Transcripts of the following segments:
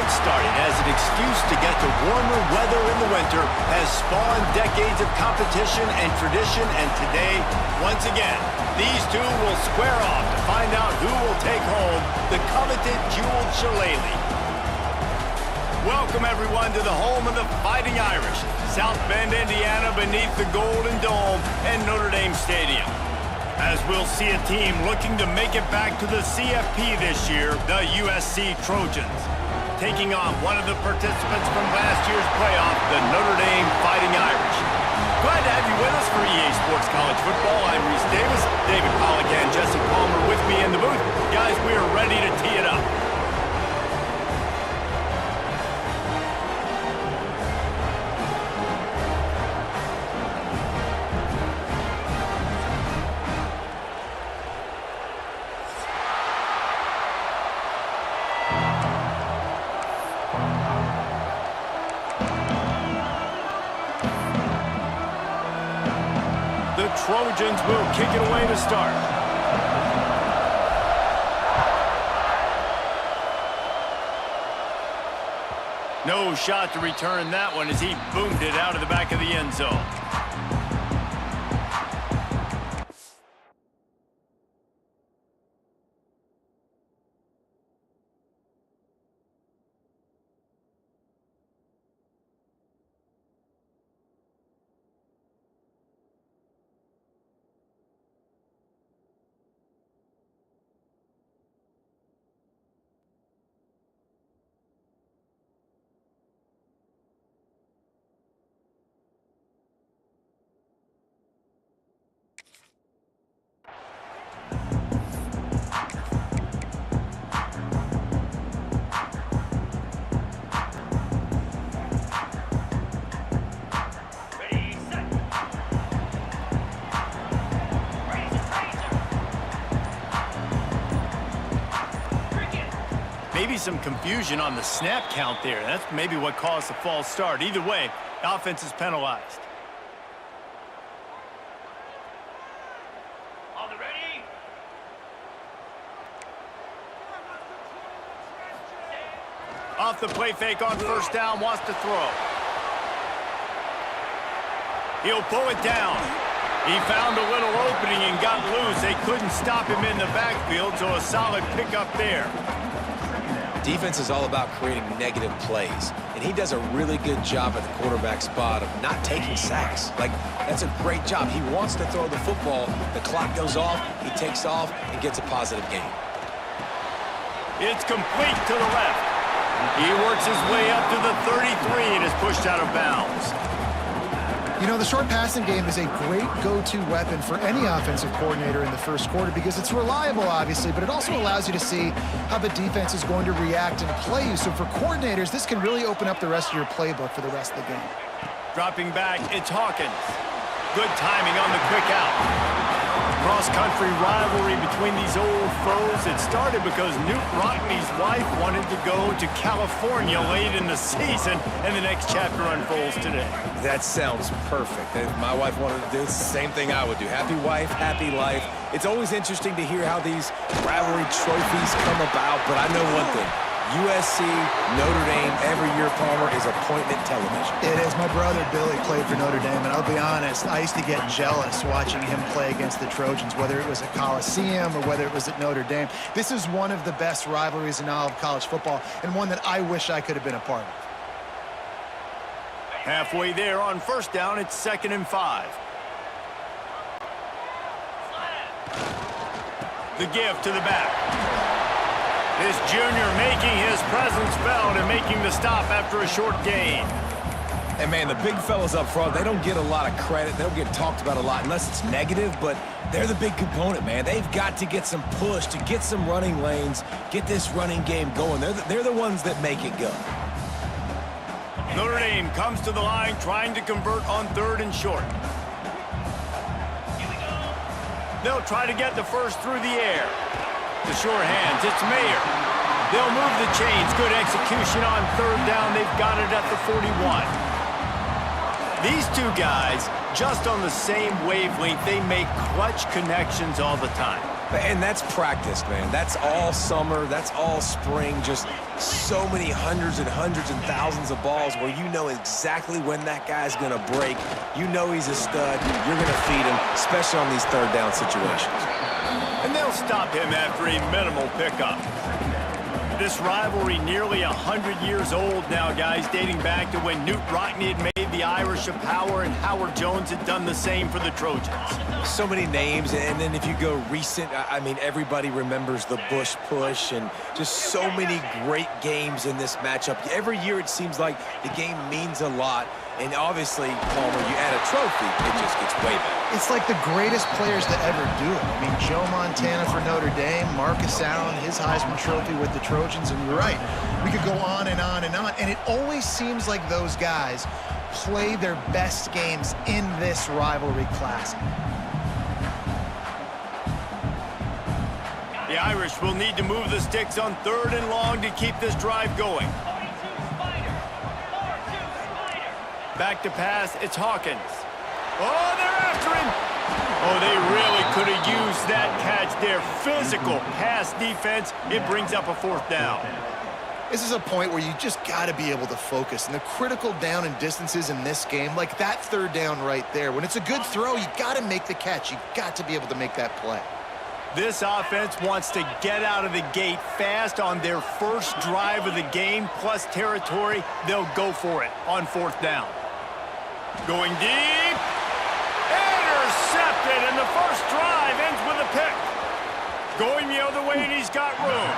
it started as an excuse to get to warmer weather in the winter has spawned decades of competition and tradition, and today, once again, these two will square off to find out who will take home the coveted jeweled shillelagh. Welcome, everyone, to the home of the Fighting Irish, South Bend, Indiana, beneath the Golden Dome and Notre Dame Stadium. As we'll see a team looking to make it back to the CFP this year, the USC Trojans, taking on one of the participants from last year's playoff, the Notre Dame Fighting Irish. Glad to have you with us for EA Sports College Football. I'm Reese Davis, David Pollack and Jesse Palmer with me in the booth. Guys, we are ready to tee it up. The Trojans will kick it away to start. No shot to return that one as he boomed it out of the back of the end zone. Maybe some confusion on the snap count there. That's maybe what caused the false start. Either way, offense is penalized. On the ready. Off the play fake on first down, wants to throw. He'll pull it down. He found a little opening and got loose. They couldn't stop him in the backfield, so a solid pickup there. Defense is all about creating negative plays, and he does a really good job at the quarterback spot of not taking sacks. Like, that's a great job. He wants to throw the football. The clock goes off, he takes off, and gets a positive gain. It's complete to the left. He works his way up to the 33 and is pushed out of bounds. You know, the short passing game is a great go-to weapon for any offensive coordinator in the first quarter because it's reliable, obviously, but it also allows you to see how the defense is going to react and play you. So for coordinators, this can really open up the rest of your playbook for the rest of the game. Dropping back, it's Hawkins. Good timing on the quick out. Cross-country rivalry between these old foes. It started because Newt Rockney's wife wanted to go to California late in the season, and the next chapter unfolds today. That sounds perfect. If my wife wanted to do the same thing I would do. Happy wife, happy life. It's always interesting to hear how these rivalry trophies come about, but I know one thing. USC, Notre Dame, every year, Palmer, is appointment television. It is. My brother Billy played for Notre Dame, and I'll be honest, I used to get jealous watching him play against the Trojans, whether it was at Coliseum or whether it was at Notre Dame. This is one of the best rivalries in all of college football, and one that I wish I could have been a part of. Halfway there on first down, it's 2nd and 5. The give to the back. This junior making his presence felt and making the stop after a short gain. And, man, the big fellas up front, they don't get a lot of credit. They don't get talked about a lot unless it's negative, but they're the big component, man. They've got to get some push, to get some running lanes, get this running game going. They're the ones that make it go. Notre Dame comes to the line trying to convert on 3rd and short. They'll try to get the first through the air. The sure hands, it's Mayer. They'll move the chains. Good execution on 3rd down. They've got it at the 41. These two guys, just on the same wavelength, they make clutch connections all the time. And that's practice, man. That's all summer. That's all spring. Just so many hundreds and thousands of balls where you know exactly when that guy's going to break. You know he's a stud. You're going to feed him, especially on these third down situations. And they'll stop him after a minimal pickup. This rivalry nearly 100 years old now, guys, dating back to when Newt Rockne had made the Irish a power and Howard Jones had done the same for the Trojans. So many names, and then if you go recent, I mean, everybody remembers the Bush push and just so many great games in this matchup. Every year it seems like the game means a lot, and obviously, Palmer, you add a trophy, it just gets way better. It's like the greatest players to ever do it. I mean, Joe Montana for Notre Dame, Marcus Allen, his Heisman Trophy with the Trojans, and you're right. We could go on and on and on, and it always seems like those guys play their best games in this rivalry classic. The Irish will need to move the sticks on 3rd and long to keep this drive going. Back to pass, it's Hawkins. Oh, they're after him. Oh, they really could have used that catch there. Physical pass defense. It brings up a 4th down. This is a point where you just got to be able to focus. And the critical down and distances in this game, like that 3rd down right there, when it's a good throw, you got to make the catch. You got to be able to make that play. This offense wants to get out of the gate fast on their first drive of the game, plus territory. They'll go for it on 4th down. Going deep. Intercepted, and the first drive ends with a pick. Going the other way, and he's got room.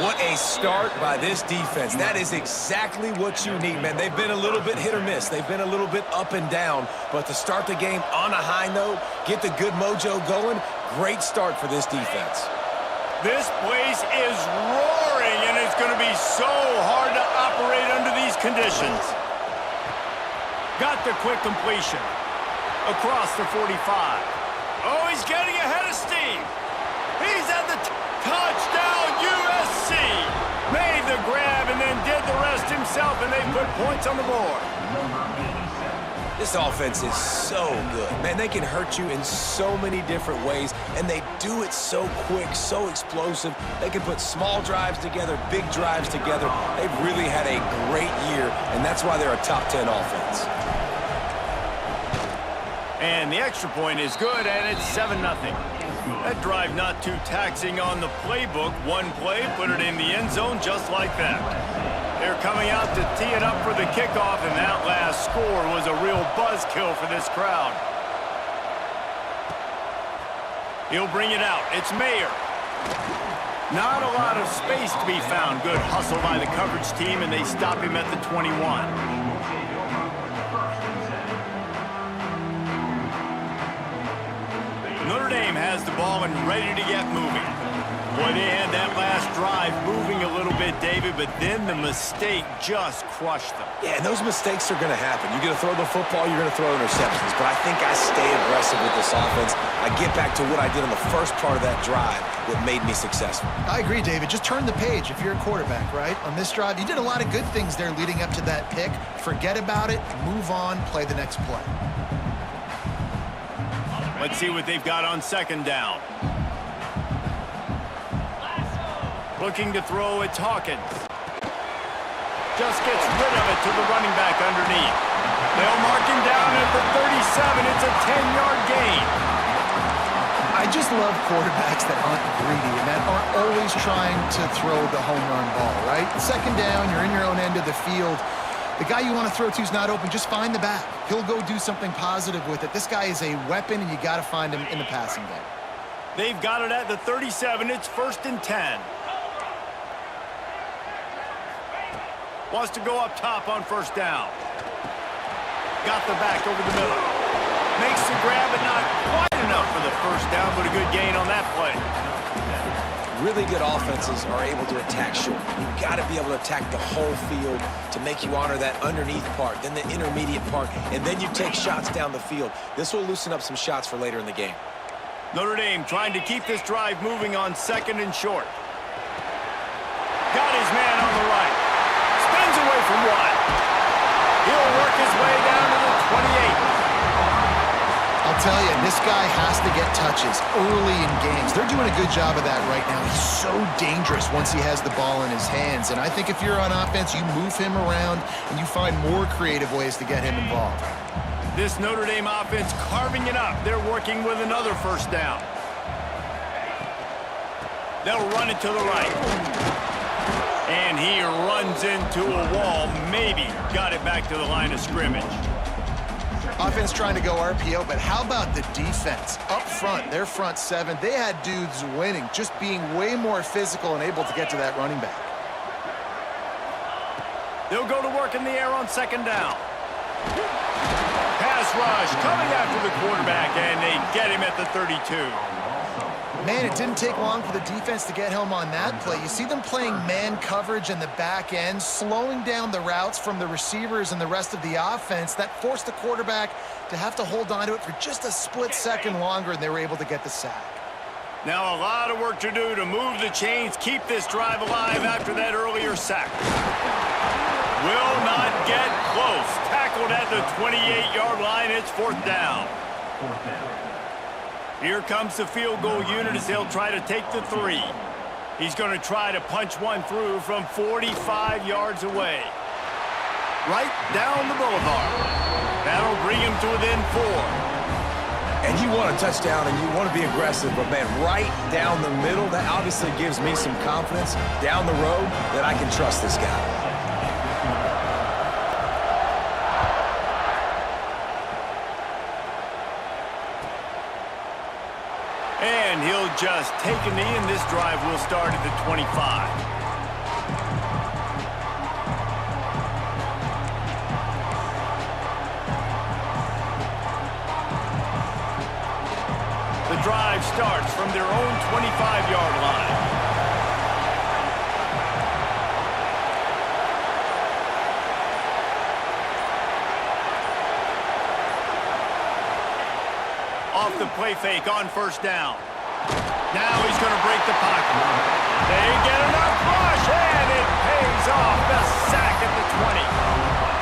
What a start by this defense. That is exactly what you need, man. They've been a little bit hit or miss. They've been a little bit up and down. But to start the game on a high note, get the good mojo going, great start for this defense. This place is roaring, and it's going to be so hard to operate under these conditions. Got the quick completion. Across the 45. Oh, he's getting ahead of steam. He's at the touchdown, USC. Made the grab and then did the rest himself, and they put points on the board. This offense is so good. Man, they can hurt you in so many different ways, and they do it so quick, so explosive. They can put small drives together, big drives together. They've really had a great year, and that's why they're a top 10 offense. And the extra point is good, and it's 7-0. That drive not too taxing on the playbook. One play, put it in the end zone just like that. They're coming out to tee it up for the kickoff, and that last score was a real buzzkill for this crowd. He'll bring it out. It's Mayer. Not a lot of space to be found. Good hustle by the coverage team, and they stop him at the 21. Notre Dame has the ball and ready to get moving. Boy, they had that last drive moving a little bit, David, but then the mistake just crushed them. Yeah, and those mistakes are going to happen. You're going to throw the football, you're going to throw interceptions. But I think I stay aggressive with this offense. I get back to what I did on the first part of that drive that made me successful. I agree, David. Just turn the page if you're a quarterback, right? On this drive, you did a lot of good things there leading up to that pick. Forget about it, move on, play the next play. Let's see what they've got on 2nd down. Looking to throw, it's Hawkins. Just gets rid of it to the running back underneath. They'll mark him down at the 37. It's a 10-yard gain. I just love quarterbacks that aren't greedy and that aren't always trying to throw the home run ball, right? 2nd down, you're in your own end of the field. The guy you want to throw to is not open. Just find the back. He'll go do something positive with it. This guy is a weapon, and you got to find him in the passing game. They've got it at the 37. It's 1st and 10. Wants to go up top on 1st down. Got the back over the middle. Makes the grab, but not quite enough for the 1st down, but a good gain on that play. Really good offenses are able to attack short. You've got to be able to attack the whole field to make you honor that underneath part, then the intermediate part, and then you take shots down the field. This will loosen up some shots for later in the game. Notre Dame trying to keep this drive moving on 2nd and short. Got his man on the right. Spins away from one. He'll work his way down to the 28. I'll tell you, this guy has to get touches early in games. They're doing a good job of that right now. He's so dangerous once he has the ball in his hands. And I think if you're on offense, you move him around and you find more creative ways to get him involved. This Notre Dame offense carving it up. They're working with another first down. They'll run it to the right. And he runs into a wall. Maybe got it back to the line of scrimmage. Offense trying to go RPO, but how about the defense? Up front, their front seven, they had dudes winning, just being way more physical and able to get to that running back. They'll go to work in the air on second down. Pass rush coming after the quarterback, and they get him at the 32. Man, it didn't take long for the defense to get home on that play. You see them playing man coverage in the back end, slowing down the routes from the receivers and the rest of the offense. That forced the quarterback to have to hold on to it for just a split second longer, and they were able to get the sack. Now a lot of work to do to move the chains, keep this drive alive after that earlier sack. Will not get close. Tackled at the 28-yard line. It's fourth down. Here comes the field goal unit as they'll try to take the 3. He's going to try to punch one through from 45 yards away. Right down the boulevard. That'll bring him to within 4. And you want a touchdown and you want to be aggressive, but man, right down the middle, that obviously gives me some confidence down the road that I can trust this guy. And he'll just take a knee, and this drive will start at the 25. The drive starts from their own 25-yard line. Off the play fake on first down. Now he's going to break the pocket. They get enough rush, and it pays off. The sack at the 20.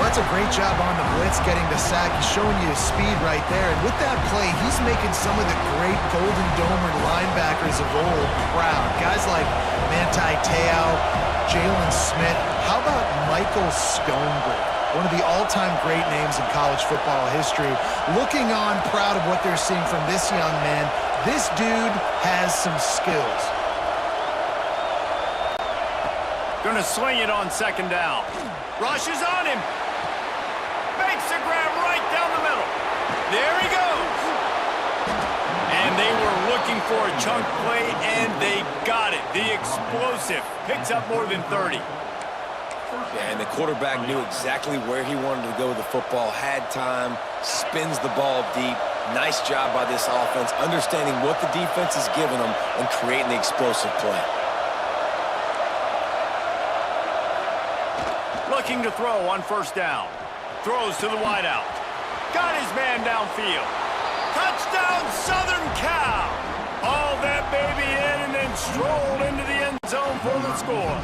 Well, that's a great job on the blitz getting the sack. He's showing you his speed right there. And with that play, he's making some of the great Golden Domer linebackers of old proud. Guys like Manti Te'o, Jalen Smith. How about Michael Stonebridge? One of the all-time great names in college football history. Looking on, proud of what they're seeing from this young man. This dude has some skills. Gonna swing it on second down. Rushes on him. Makes the grab right down the middle. There he goes. And they were looking for a chunk play, and they got it. The explosive picks up more than 30. Yeah, and the quarterback knew exactly where he wanted to go with the football, had time, spins the ball deep. Nice job by this offense, understanding what the defense is giving them and creating the explosive play. Looking to throw on first down. Throws to the wideout. Got his man downfield. Touchdown, Southern Cal. Hauled that baby in and then strolled into the end zone for the score.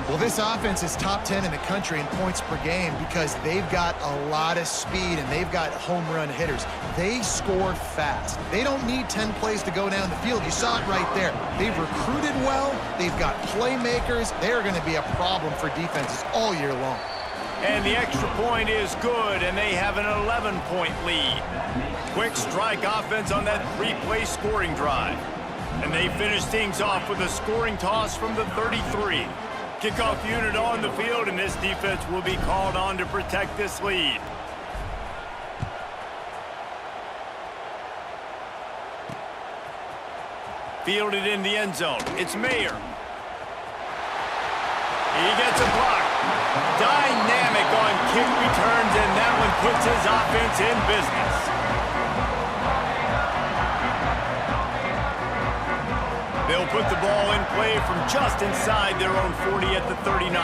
Well, this offense is top 10 in the country in points per game because they've got a lot of speed and they've got home run hitters. They score fast. They don't need 10 plays to go down the field. You saw it right there. They've recruited well. They've got playmakers. They're going to be a problem for defenses all year long. And the extra point is good, and they have an 11-point lead. Quick strike offense on that 3-play scoring drive. And they finish things off with a scoring toss from the 33. Kickoff unit on the field, and this defense will be called on to protect this lead. Fielded in the end zone. It's Mayer. He gets a block. Dynamic on kick returns, and that one puts his offense in business. They'll put the ball in play from just inside their own 40 at the 39.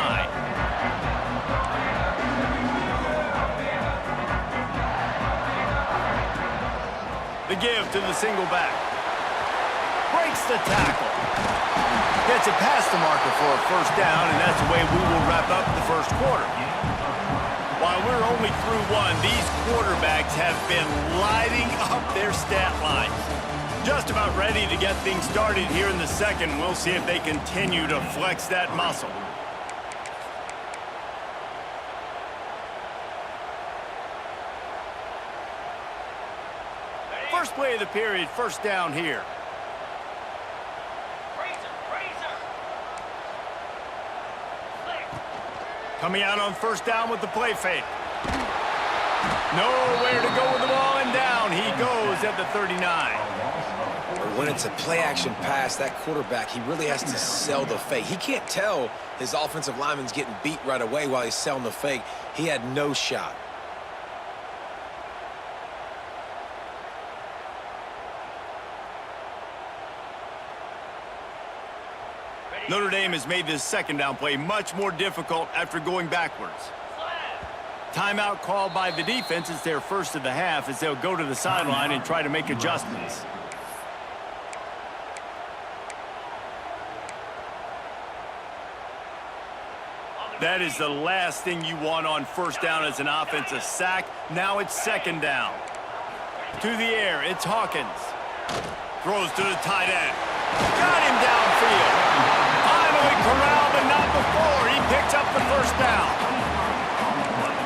The give to the single back. Breaks the tackle. Gets it past the marker for a first down, and that's the way we will wrap up the first quarter. While we're we're only through one, these quarterbacks have been lighting up their stat lines. Just about ready to get things started here in the second. We'll see if they continue to flex that muscle. First play of the period, first down here. Coming out on first down with the play fake. Nowhere to go with the ball, and down he goes at the 39. When it's a play-action pass, that quarterback, he really has to sell the fake. He can't tell his offensive lineman's getting beat right away while he's selling the fake. He had no shot. Notre Dame has made this second down play much more difficult after going backwards. Timeout called by the defense. It's their first of the half as they'll go to the sideline and try to make adjustments. That is the last thing you want on first down as an offensive sack. Now it's second down. To the air, it's Hawkins. Throws to the tight end. Got him downfield. Finally corralled, but not before. He picks up the first down.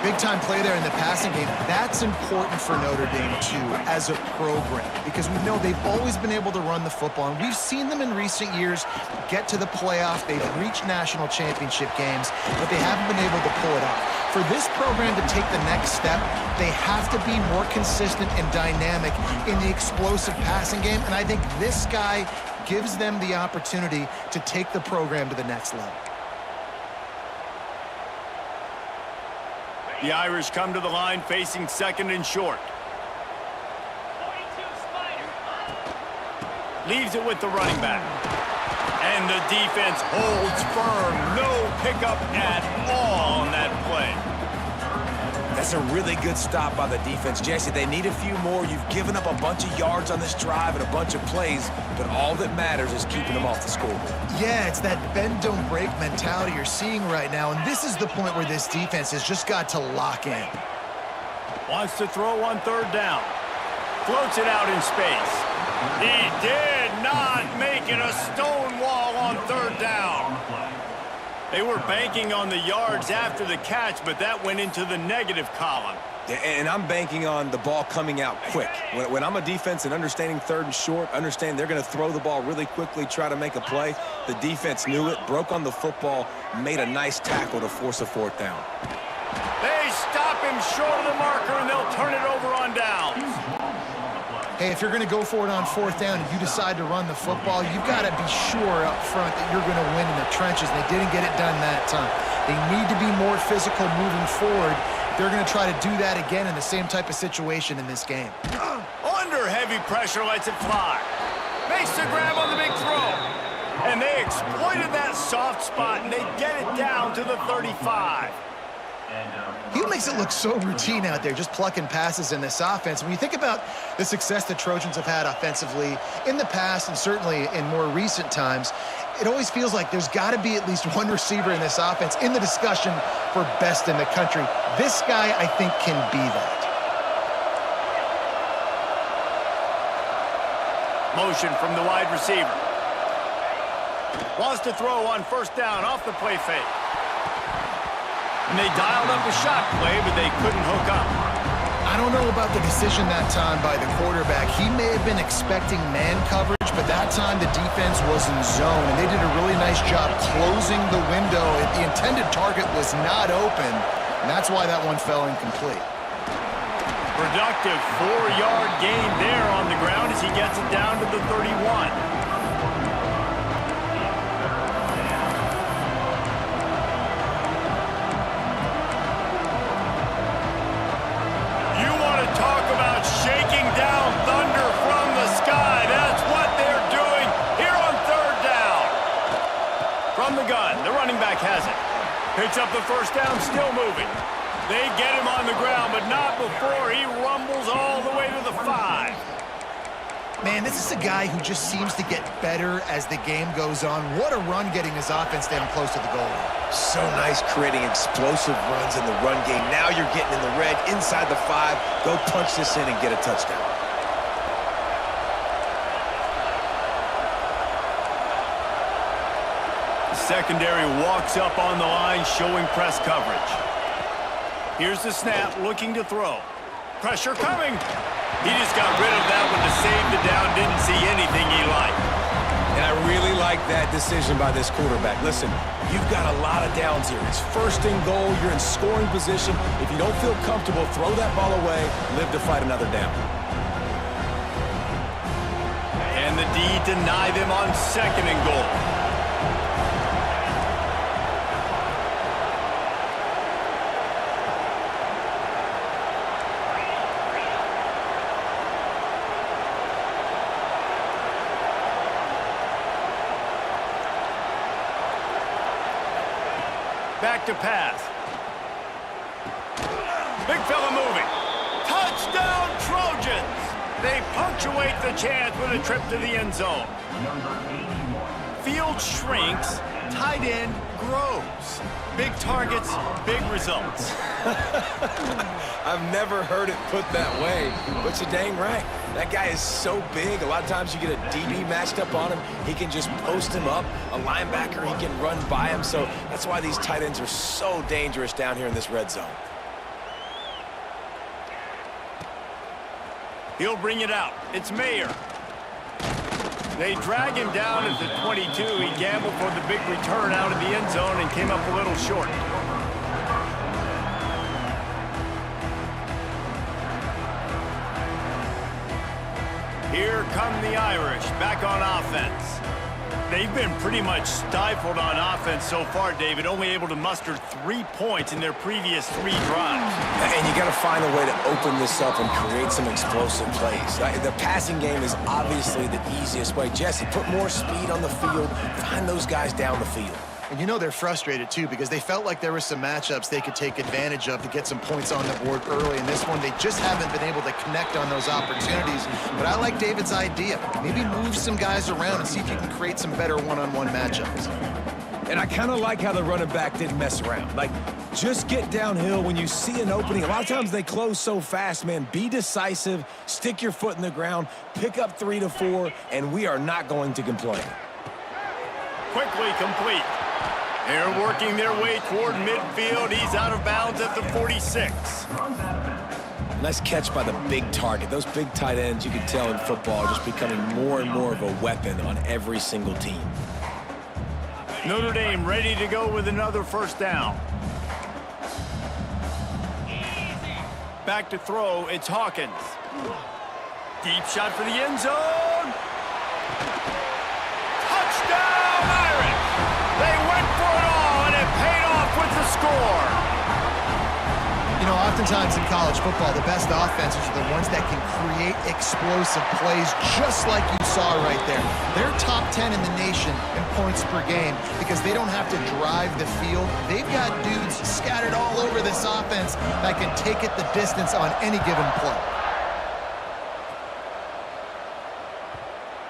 Big-time play there in the passing game. That's important for Notre Dame, too, as a program, because we know they've always been able to run the football, and we've seen them in recent years get to the playoff. They've reached national championship games, but they haven't been able to pull it off. For this program to take the next step, they have to be more consistent and dynamic in the explosive passing game, and I think this guy gives them the opportunity to take the program to the next level. The Irish come to the line facing second and short. Leaves it with the running back. And the defense holds firm. No pickup at all on that play. That's a really good stop by the defense. Jesse, they need a few more. You've given up a bunch of yards on this drive and a bunch of plays, but all that matters is keeping them off the scoreboard. Yeah, it's that bend, don't break mentality you're seeing right now, and this is the point where this defense has just got to lock in. Wants to throw on third down. Floats it out in space. He did not make it a stone wall on third down. They were banking on the yards after the catch, but that went into the negative column. Yeah, and I'm banking on the ball coming out quick. When I'm a defense and understanding third and short, understand they're going to throw the ball really quickly, try to make a play. The defense knew it, broke on the football, made a nice tackle to force a fourth down. They stop him short of the marker, and they'll turn it over on downs. Hey, if you're going to go for it on fourth down and you decide to run the football, you've got to be sure up front that you're going to win in the trenches. They didn't get it done that time. They need to be more physical moving forward. They're going to try to do that again in the same type of situation in this game. Under heavy pressure, lets it fly. Makes the grab on the big throw. And they exploited that soft spot, and they get it down to the 35. He makes it look so routine out there, just plucking passes in this offense. When you think about the success the Trojans have had offensively in the past and certainly in more recent times, it always feels like there's got to be at least one receiver in this offense in the discussion for best in the country. This guy, I think, can be that. Motion from the wide receiver. Wants to throw on first down off the play fake. And they dialed up a shot play, but they couldn't hook up. I don't know about the decision that time by the quarterback. He may have been expecting man coverage, but that time the defense was in zone, and they did a really nice job closing the window. The intended target was not open, and that's why that one fell incomplete. Productive 4-yard gain there on the ground as he gets it down to the 31. Shaking down thunder from the sky. That's what they're doing here on third down. From the gun, the running back has it. Picks up the first down, still moving. They get him on the ground, but not before he rumbles all the way to the 5. Man, this is a guy who just seems to get better as the game goes on. What a run getting his offense down close to the goal. So nice creating explosive runs in the run game. Now you're getting in the red, inside the 5. Go punch this in and get a touchdown. The secondary walks up on the line, showing press coverage. Here's the snap, looking to throw. Pressure coming. He just got rid of that one to save the down. Didn't see anything he liked. And I really like that decision by this quarterback. Listen, you've got a lot of downs here. It's first and goal. You're in scoring position. If you don't feel comfortable, throw that ball away. Live to fight another down. And the D deny them on second and goal. Back to pass. Big fella moving. Touchdown, Trojans! They punctuate the chance with a trip to the end zone. Field shrinks, tight end grows. Big targets, big results. I've never heard it put that way, but you're dang right. That guy is so big. A lot of times you get a DB matched up on him. He can just post him up. A linebacker, he can run by him. So that's why these tight ends are so dangerous down here in this red zone. He'll bring it out. It's Mayer. They drag him down at the 22. He gambled for the big return out of the end zone and came up a little short. Here come the Irish, back on offense. They've been pretty much stifled on offense so far, David, only able to muster 3 points in their previous 3 drives. And you got to find a way to open this up and create some explosive plays. The passing game is obviously the easiest way. Jesse, put more speed on the field, find those guys down the field. And you know they're frustrated, too, because they felt like there were some matchups they could take advantage of to get some points on the board early. In this one, they just haven't been able to connect on those opportunities. But I like David's idea. Maybe move some guys around and see if you can create some better one-on-one matchups. And I kind of like how the running back didn't mess around. Like, just get downhill when you see an opening. A lot of times they close so fast, man. Be decisive, stick your foot in the ground, pick up 3 to 4, and we are not going to complain. Quickly complete. They're working their way toward midfield. He's out of bounds at the 46. Nice catch by the big target. Those big tight ends, you can tell in football, are just becoming more and more of a weapon on every single team. Notre Dame ready to go with another first down. Back to throw, it's Hawkins. Deep shot for the end zone. Touchdown, Irish! They went for it all, and it paid off with the score. You know, oftentimes in college football, the best offenses are the ones that can create explosive plays, just like you saw right there. They're top 10 in the nation in points per game because they don't have to drive the field. They've got dudes scattered all over this offense that can take it the distance on any given play.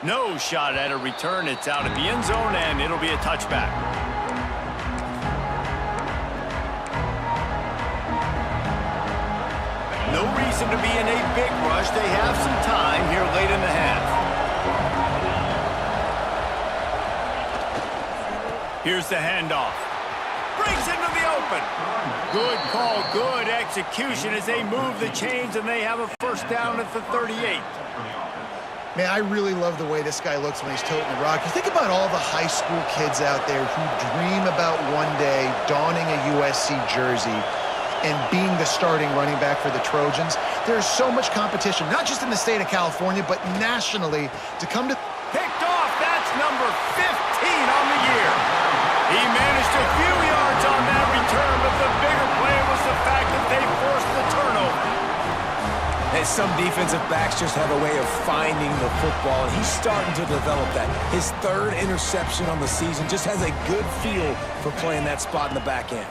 No shot at a return. It's out of the end zone, and it'll be a touchback. No reason to be in a big rush. They have some time here late in the half. Here's the handoff. Breaks into the open. Good call, good execution as they move the chains, and they have a first down at the 38. Man, I really love the way this guy looks when he's toting the rock. You think about all the high school kids out there who dream about one day donning a USC jersey and being the starting running back for the Trojans. There's so much competition, not just in the state of California, but nationally, to come to... Picked off, that's number 15 on the year. He managed a few yards on that return, but the bigger play was the fact that they forced the turnover. And some defensive backs just have a way of finding the football, and he's starting to develop that. His 3rd interception on the season, just has a good feel for playing that spot in the back end.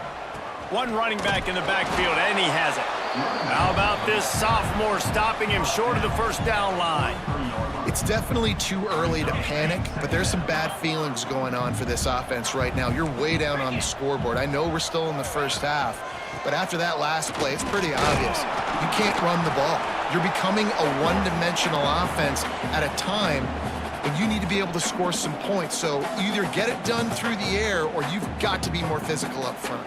One running back in the backfield, and he has it. How about this sophomore stopping him short of the first down line? It's definitely too early to panic, but there's some bad feelings going on for this offense right now. You're way down on the scoreboard. I know we're still in the first half, but after that last play, it's pretty obvious. You can't run the ball. You're becoming a one-dimensional offense at a time when you need to be able to score some points. So either get it done through the air or you've got to be more physical up front.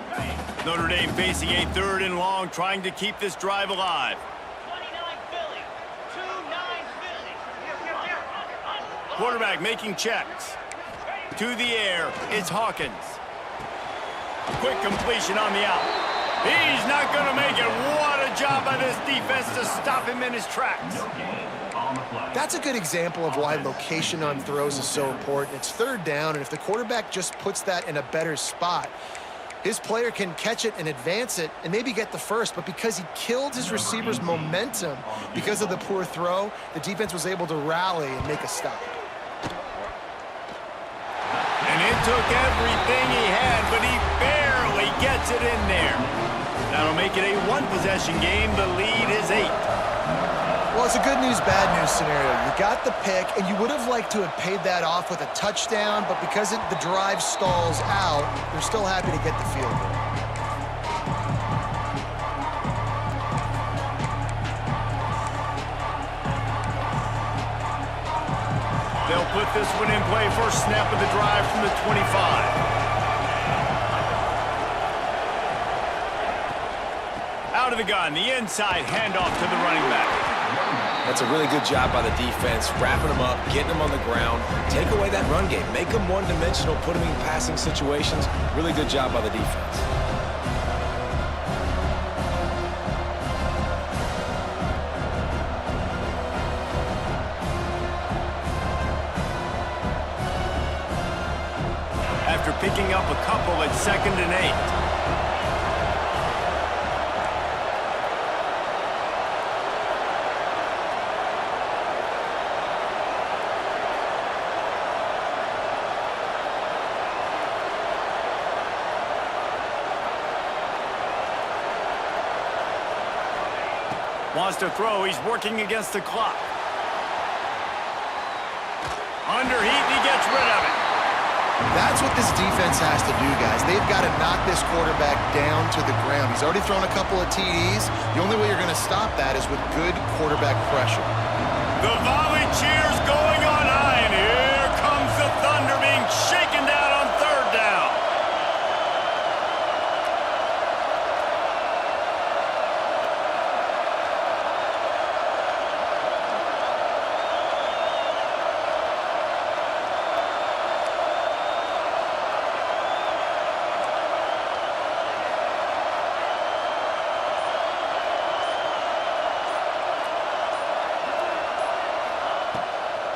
Notre Dame facing a 3rd and long, trying to keep this drive alive. Quarterback making checks. To the air, it's Hawkins. Quick completion on the out. He's not going to make it. What a job by this defense to stop him in his tracks. That's a good example of why location on throws is so important. It's 3rd down, and if the quarterback just puts that in a better spot, his player can catch it and advance it and maybe get the first, but because he killed his receiver's momentum because of the poor throw, the defense was able to rally and make a stop. And it took everything he had, but he barely gets it in there. That'll make it a 1-possession game. The lead is 8. Well, it's a good news, bad news scenario. You got the pick, and you would have liked to have paid that off with a touchdown, but because the drive stalls out, you're still happy to get the field goal. They'll put this one in play. First snap of the drive from the 25. Out of the gun, the inside handoff to the running back. That's a really good job by the defense, wrapping them up, getting them on the ground, take away that run game, make them one-dimensional, put them in passing situations. Really good job by the defense. After picking up a couple at 2nd and 8. Wants to throw. He's working against the clock. Underheat, he gets rid of it. That's what this defense has to do, guys. They've got to knock this quarterback down to the ground. He's already thrown a couple of TDs. The only way you're going to stop that is with good quarterback pressure. The volley cheers going on high, and here comes the Thunder being shaken down on 3rd down.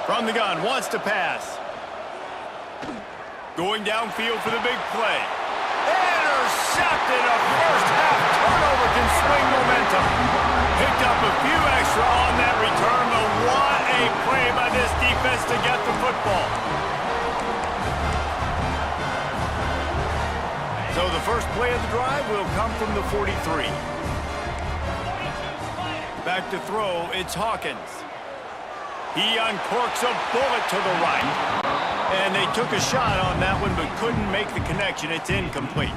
From the gun, wants to pass. Going downfield for the big play. Intercepted. A first-half turnover can swing momentum. Picked up a few extra on that return, but what a play by this defense to get the football. So the first play of the drive will come from the 43. Back to throw, it's Hawkins. He uncorks a bullet to the right. And they took a shot on that one, but couldn't make the connection. It's incomplete.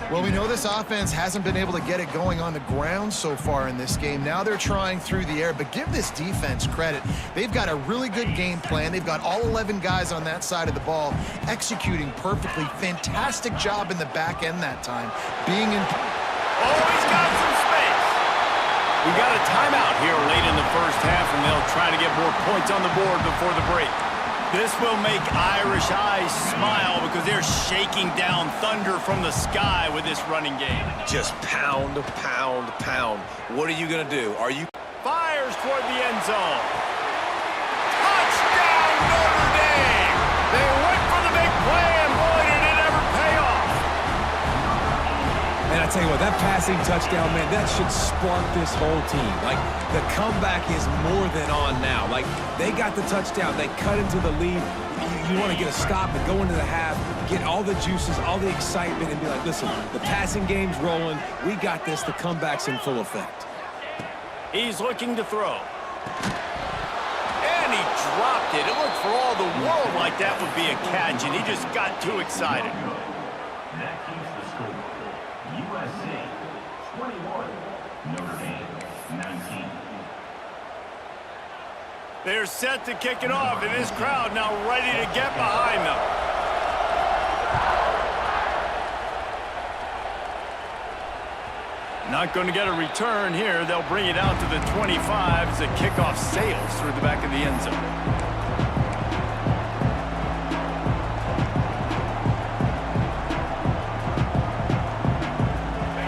Well, we know this offense hasn't been able to get it going on the ground so far in this game. Now they're trying through the air, but give this defense credit. They've got a really good game plan. They've got all 11 guys on that side of the ball executing perfectly. Fantastic job in the back end that time. Being in... Oh, he's got some space. We got a timeout here late in the first half, and they'll try to get more points on the board before the break. This will make Irish eyes smile because they're shaking down thunder from the sky with this running game. Just pound, pound, pound. What are you going to do? Are you... Fires toward the end zone. Touchdown, Notre Dame! They went for the big play, and boy, did it ever pay off. And I tell you what, that passing touchdown, man, that should spark this whole team. Like, the comeback is more than on now. Like, they got the touchdown. They cut into the lead. You want to get a stop and go into the half, get all the juices, all the excitement, and be like, listen, the passing game's rolling. We got this. The comeback's in full effect. He's looking to throw. And he dropped it. It looked for all the world like that would be a catch, and he just got too excited. That keeps the score. USC 21, Notre Dame 19. They're set to kick it off, and this crowd now ready to get behind them. Not going to get a return here. They'll bring it out to the 25 as the kickoff sails through the back of the end zone.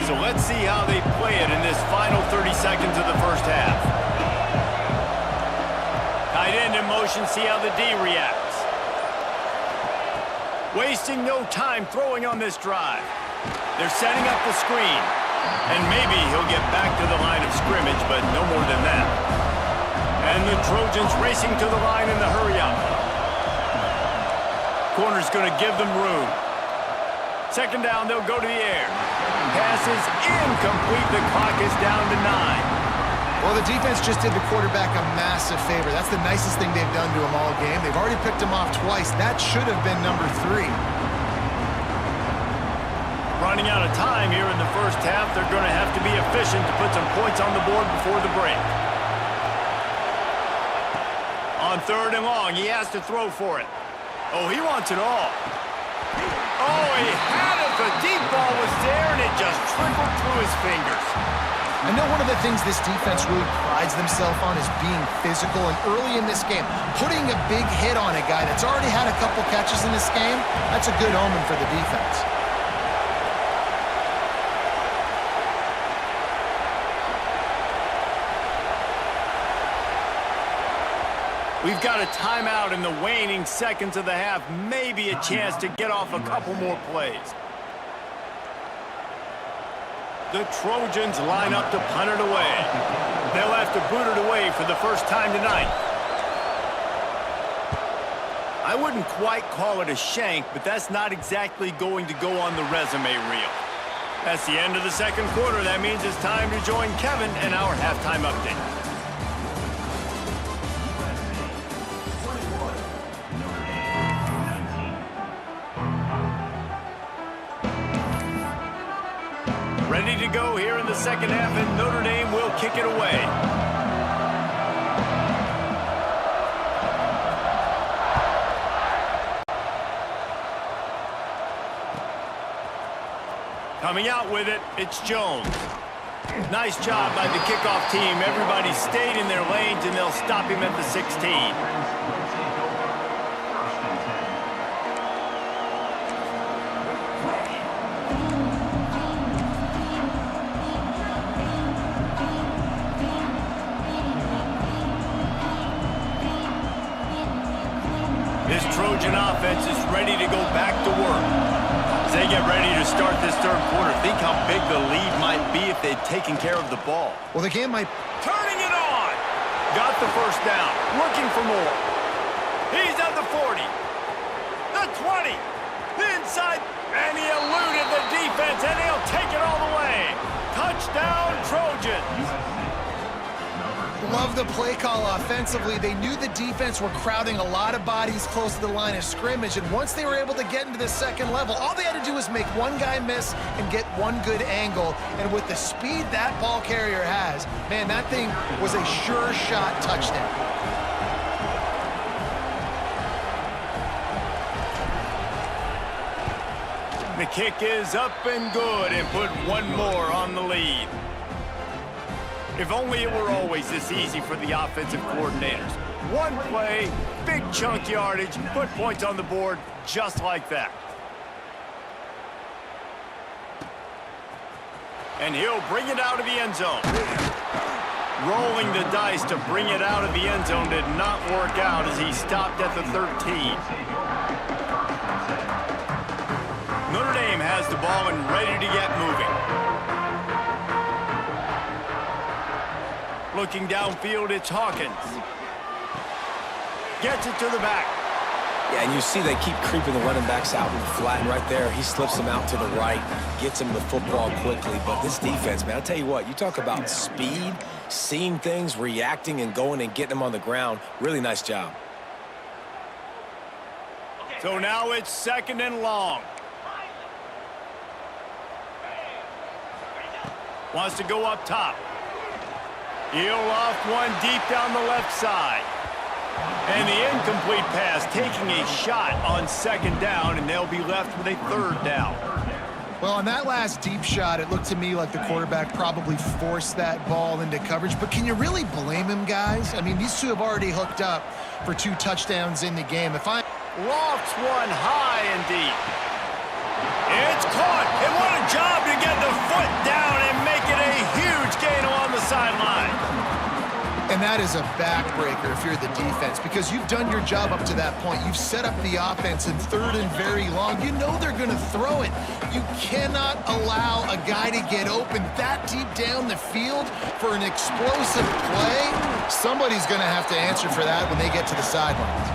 So let's see how they play it in this final 30 seconds of the first half. Tight end in motion, see how the D reacts. Wasting no time throwing on this drive. They're setting up the screen. And maybe he'll get back to the line of scrimmage, but no more than that. And the Trojans racing to the line in the hurry-up. Corner's going to give them room. Second down, they'll go to the air. Pass is incomplete. The clock is down to 9. Well, the defense just did the quarterback a massive favor. That's the nicest thing they've done to him all game. They've already picked him off twice. That should have been number 3. Running out of time here in the first half. They're going to have to be efficient to put some points on the board before the break. On third and long, he has to throw for it. Oh, he wants it all. Oh, he had it. The deep ball was there, and it just trickled through his fingers. I know one of the things this defense really prides themselves on is being physical, and early in this game, putting a big hit on a guy that's already had a couple catches in this game, that's a good omen for the defense. We've got a timeout in the waning seconds of the half. Maybe a chance to get off a couple more plays. The Trojans line up to punt it away. They'll have to boot it away for the first time tonight. I wouldn't quite call it a shank, but that's not exactly going to go on the resume reel. That's the end of the second quarter. That means it's time to join Kevin in our halftime update. Ready to go here in the second half, and Notre Dame will kick it away. Coming out with it, it's Jones. Nice job by the kickoff team. Everybody stayed in their lanes, and they'll stop him at the 16. This Trojan offense is ready to go back to work. As they get ready to start this third quarter, think how big the lead might be if they'd taken care of the ball. Well, the game might... Turning it on! Got the first down. Looking for more. He's at the 40. The 20. The inside. And he eluded the defense, and he'll take it all the way. Touchdown, Trojans. Love the play call offensively. They knew the defense were crowding a lot of bodies close to the line of scrimmage, and once they were able to get into the second level, all they had to do was make one guy miss and get one good angle. And with the speed that ball carrier has, man, that thing was a sure shot touchdown. The kick is up and good, and put one more on the lead. If only it were always this easy for the offensive coordinators. One play, big chunk yardage, put points on the board just like that. And he'll bring it out of the end zone. Rolling the dice to bring it out of the end zone did not work out as he stopped at the 13. Notre Dame has the ball and ready to get moving. Looking downfield, it's Hawkins. Gets it to the back. Yeah, and you see they keep creeping the running backs out in the flat. And right there, he slips them out to the right, gets him the football quickly. But this defense, man, I'll tell you what, you talk about speed, seeing things, reacting, and going and getting them on the ground. Really nice job. So now it's 2nd and long. Wants to go up top. He'll off one deep down the left side. And the incomplete pass taking a shot on 2nd down, and they'll be left with a 3rd down. Well, on that last deep shot, it looked to me like the quarterback probably forced that ball into coverage. But can you really blame him, guys? I mean, these two have already hooked up for 2 touchdowns in the game. Lofts one high and deep. It's caught, and what a job to get the foot down and make it a huge gain along the sideline. And that is a backbreaker if you're the defense, because you've done your job up to that point. You've set up the offense in 3rd and very long. You know they're going to throw it. You cannot allow a guy to get open that deep down the field for an explosive play. Somebody's going to have to answer for that when they get to the sidelines.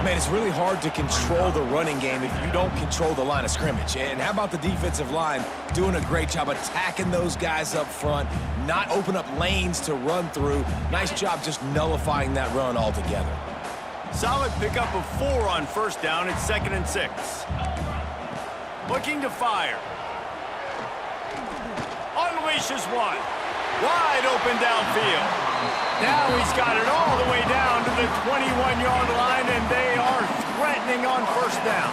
Man, it's really hard to control the running game if you don't control the line of scrimmage. And how about the defensive line doing a great job attacking those guys up front, not open up lanes to run through. Nice job just nullifying that run altogether. Solid pickup of 4 on 1st down. It's 2nd and 6. Looking to fire. Unleashes one. Wide open downfield. Now he's got it all the way down to the 21-yard line, and they are threatening on 1st down.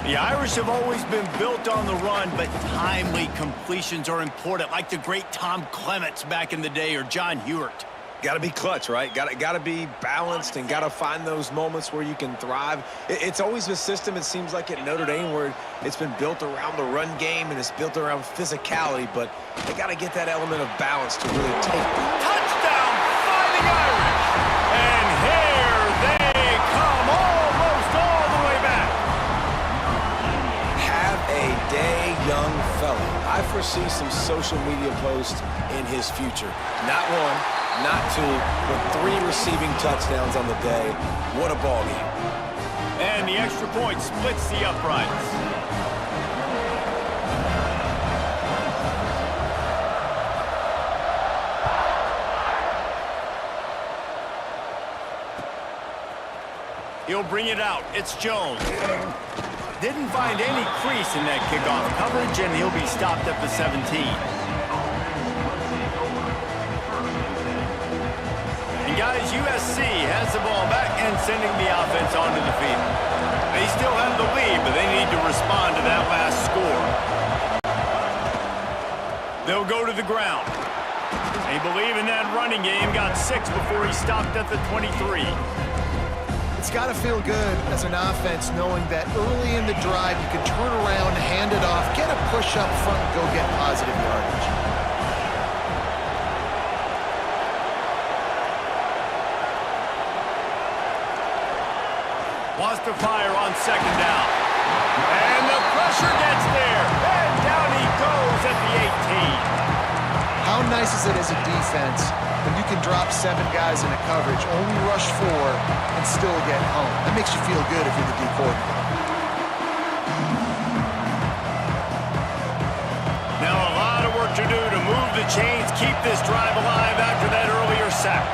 The Irish have always been built on the run, but timely completions are important, like the great Tom Clements back in the day or John Hewart. Got to be clutch, right? Got to be balanced and got to find those moments where you can thrive. It's always a system, it seems like, at Notre Dame where it's been built around the run game and it's built around physicality, but they got to get that element of balance to really take. Touchdown, Fighting Irish! And here they come, almost all the way back. Have a day, young fella. I foresee some social media posts in his future. Not one, not 2, but 3 receiving touchdowns on the day. What a ball game. And the extra point splits the uprights. He'll bring it out. It's Jones. Didn't find any crease in that kickoff coverage, and he'll be stopped at the 17. And guys, USC has the ball back and sending the offense onto the field. They still have the lead, but they need to respond to that last score. They'll go to the ground. They believe in that running game. Got 6 before he stopped at the 23. It's got to feel good as an offense knowing that early in the drive you can turn around, hand it off, get a push up front, and go get positive yardage. Wants to fire on 2nd down. And the pressure gets there. And down he goes at the 18. How nice is it as a defense when you can drop 7 guys in a coverage, only rush 4, and still get home? That makes you feel good if you're the D coordinator. Now a lot of work to do to move the chains, keep this drive alive after that earlier sack.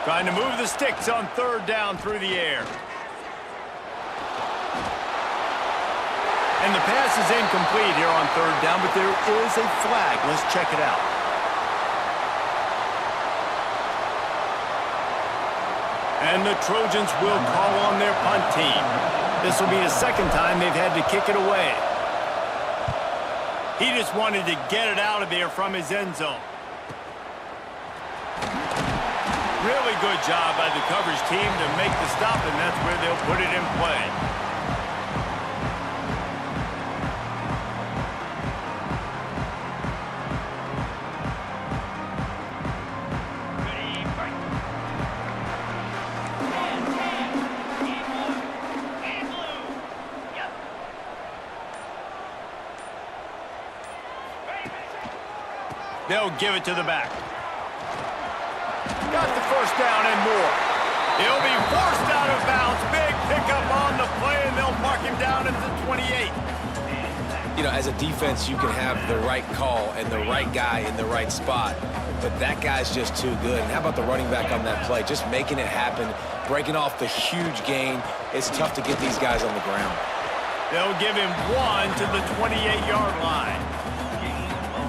Trying to move the sticks on 3rd down through the air. And the pass is incomplete here on 3rd down, but there is a flag. Let's check it out. And the Trojans will call on their punt team. This will be the 2nd time they've had to kick it away. He just wanted to get it out of there from his end zone. Really good job by the coverage team to make the stop, and that's where they'll put it in play. They'll give it to the back. Got the first down and more. He'll be forced out of bounds. Big pickup on the play, and they'll mark him down at the 28. You know, as a defense, you can have the right call and the right guy in the right spot, but that guy's just too good. And how about the running back on that play? Just making it happen, breaking off the huge gain. It's tough to get these guys on the ground. They'll give him one to the 28-yard line.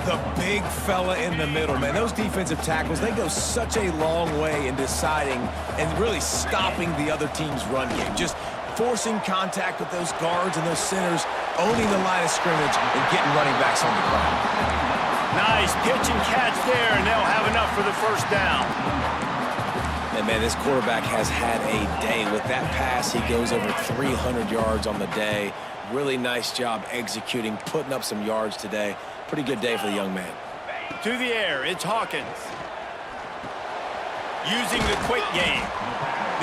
The big fella in the middle, man. Those defensive tackles, they go such a long way in deciding and really stopping the other team's run game. Just forcing contact with those guards and those centers, owning the line of scrimmage and getting running backs on the ground. Nice pitch and catch there, and they'll have enough for the first down. And, man, this quarterback has had a day. With that pass, he goes over 300 yards on the day. Really nice job executing, putting up some yards today. Pretty good day for the young man. To the air, it's Hawkins. Using the quick game.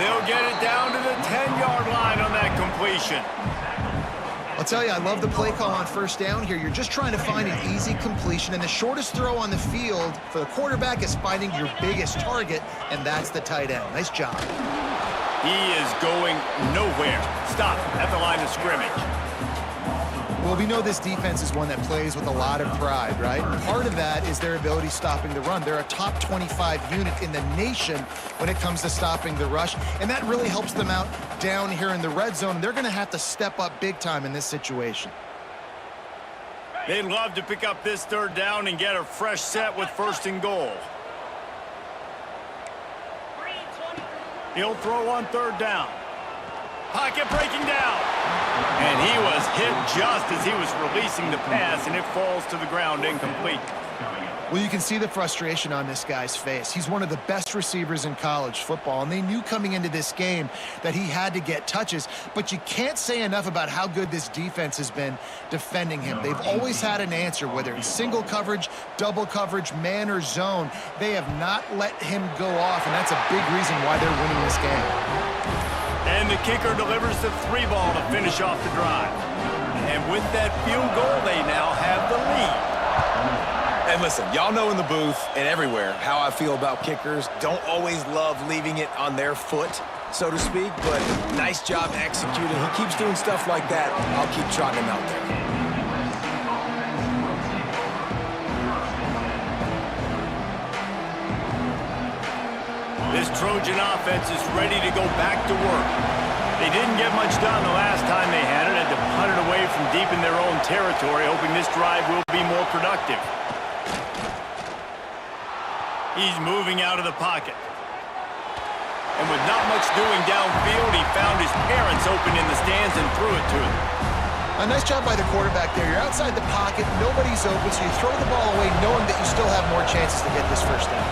They'll get it down to the 10-yard line on that completion. I'll tell you, I love the play call on first down here. You're just trying to find an easy completion, and the shortest throw on the field for the quarterback is finding your biggest target, and that's the tight end. Nice job. He is going nowhere. Stop at the line of scrimmage. Well, we know this defense is one that plays with a lot of pride, right? And part of that is their ability stopping the run. They're a top 25 unit in the nation when it comes to stopping the rush, and that really helps them out down here in the red zone. They're going to have to step up big time in this situation. They'd love to pick up this third down and get a fresh set with first and goal. He'll throw on third down. Pocket breaking down. And he was hit just as he was releasing the pass, and it falls to the ground incomplete. Well, you can see the frustration on this guy's face. He's one of the best receivers in college football, and they knew coming into this game that he had to get touches, but you can't say enough about how good this defense has been defending him. They've always had an answer, whether it's single coverage, double coverage, man or zone. They have not let him go off, and that's a big reason why they're winning this game. And the kicker delivers the 3-ball to finish off the drive. And with that field goal, they now have the lead. And listen, y'all know in the booth and everywhere how I feel about kickers. Don't always love leaving it on their foot, so to speak, but nice job executing. He keeps doing stuff like that. I'll keep trotting him out there. This Trojan offense is ready to go back to work. They didn't get much done the last time they had it to punt it away from deep in their own territory, hoping this drive will be more productive. He's moving out of the pocket. And with not much doing downfield, he found his parents open in the stands and threw it to them. A nice job by the quarterback there. You're outside the pocket, nobody's open, so you throw the ball away knowing that you still have more chances to get this first down.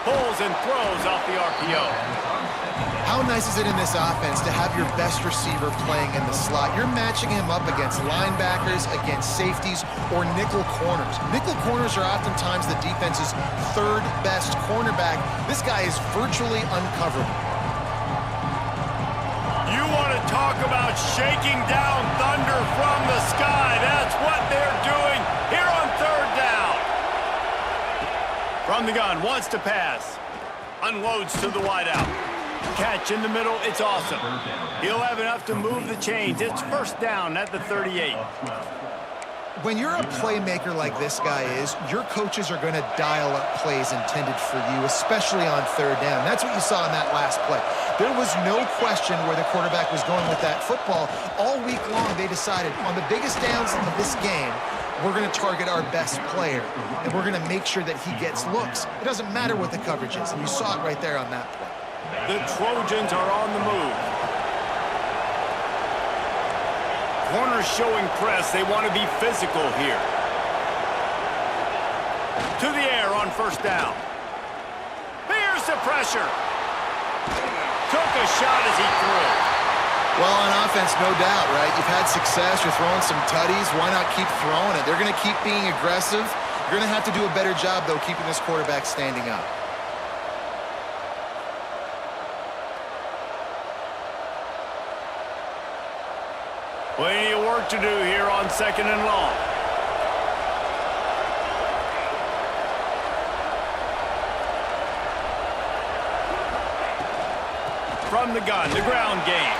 Pulls and throws off the RPO. How nice is it in this offense to have your best receiver playing in the slot? You're matching him up against linebackers, against safeties, or nickel corners. Nickel corners are oftentimes the defense's third best cornerback. This guy is virtually uncoverable. You want to talk about shaking down thunder from the sky. That's what they're doing here on third down. From the gun, wants to pass. Unloads to the wideout. Catch in the middle, it's awesome. He'll have enough to move the chains. It's first down at the 38. When you're a playmaker like this guy is, your coaches are going to dial up plays intended for you, especially on third down. That's what you saw in that last play. There was no question where the quarterback was going with that football. All week long, they decided on the biggest downs of this game, we're going to target our best player, and we're going to make sure that he gets looks. It doesn't matter what the coverage is, and you saw it right there on that play. The Trojans are on the move. Corners showing press. They want to be physical here. To the air on first down. Here's the pressure. Took a shot as he threw. Well, on offense, no doubt, right? You've had success. You're throwing some tutties. Why not keep throwing it? They're going to keep being aggressive. You're going to have to do a better job, though, keeping this quarterback standing up. Plenty of work work to do here on 2nd and long. From the gun, the ground game.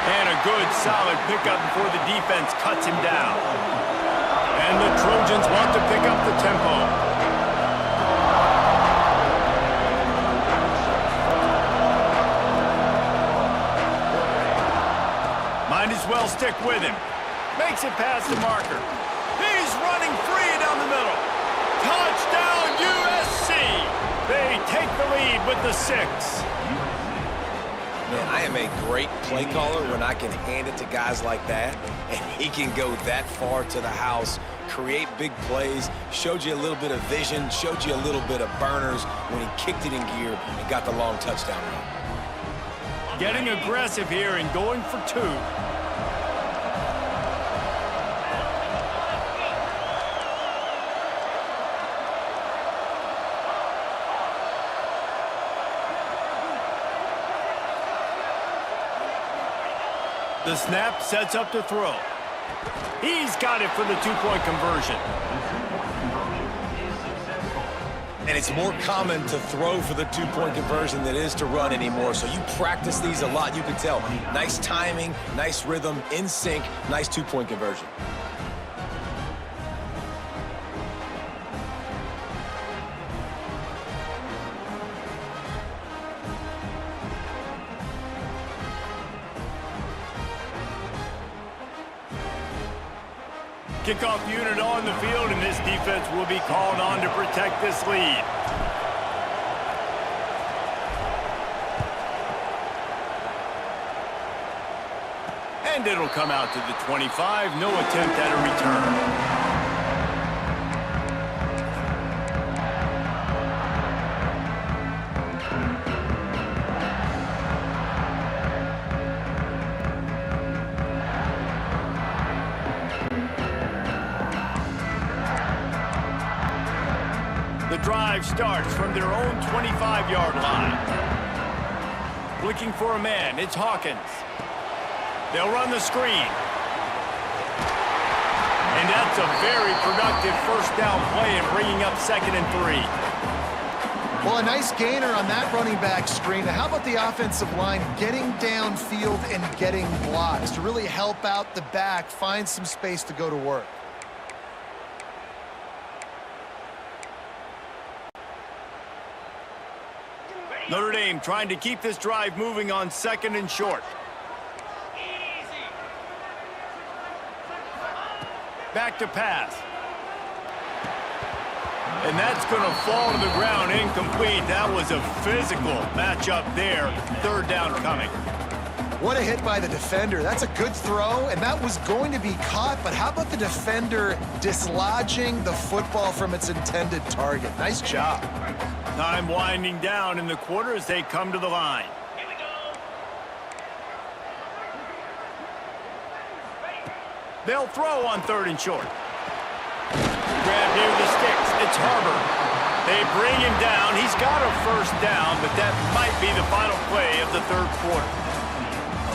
And a good, solid pickup before the defense cuts him down. And the Trojans want to pick up the tempo. Might as well stick with him. Makes it past the marker. He's running free down the middle. Touchdown, USC! They take the lead with the 6. Man, I am a great play caller when I can hand it to guys like that, and he can go that far to the house, create big plays, showed you a little bit of vision, showed you a little bit of burners when he kicked it in gear and got the long touchdown run. Getting aggressive here and going for 2. The snap sets up to throw. He's got it for the 2-point conversion. And it's more common to throw for the 2-point conversion than it is to run anymore. So you practice these a lot. You can tell. Nice timing, nice rhythm, in sync, nice 2-point conversion. Kickoff unit on the field, and this defense will be called on to protect this lead. And it'll come out to the 25. No attempt at a return. The drive starts from their own 25-yard line. Looking for a man, it's Hawkins. They'll run the screen. And that's a very productive first down play and bringing up 2nd and 3. Well, a nice gainer on that running back screen. Now, how about the offensive line getting downfield and getting blocks to really help out the back, find some space to go to work? Notre Dame trying to keep this drive moving on 2nd and short. Back to pass. And that's going to fall to the ground incomplete. That was a physical matchup there. 3rd down coming. What a hit by the defender. That's a good throw, and that was going to be caught, but how about the defender dislodging the football from its intended target? Nice job. Time winding down in the quarter as they come to the line. Here we go. They'll throw on 3rd and short. Grab near the sticks. It's Harbor. They bring him down. He's got a 1st down, but that might be the final play of the 3rd quarter.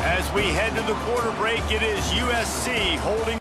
As we head to the quarter break, it is USC holding.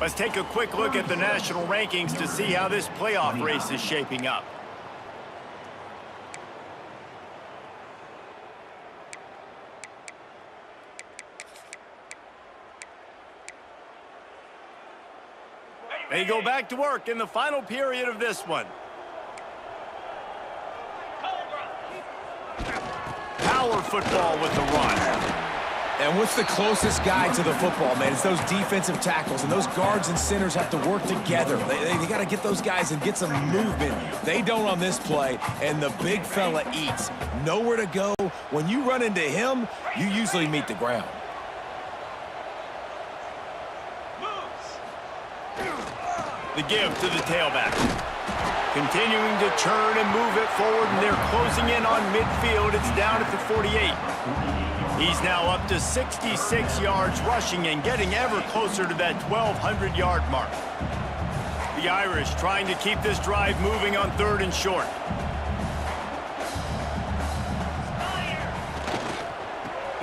Let's take a quick look at the national rankings to see how this playoff race is shaping up. They go back to work in the final period of this one. Power football with the run. And what's the closest guy to the football, man? It's those defensive tackles, and those guards and centers have to work together. They got to get those guys and get some movement. They don't on this play, and the big fella eats. Nowhere to go. When you run into him, you usually meet the ground. The give to the tailback. Continuing to churn and move it forward, and they're closing in on midfield. It's down at the 48. He's now up to 66 yards rushing and getting ever closer to that 1,200-yard mark. The Irish trying to keep this drive moving on 3rd and short.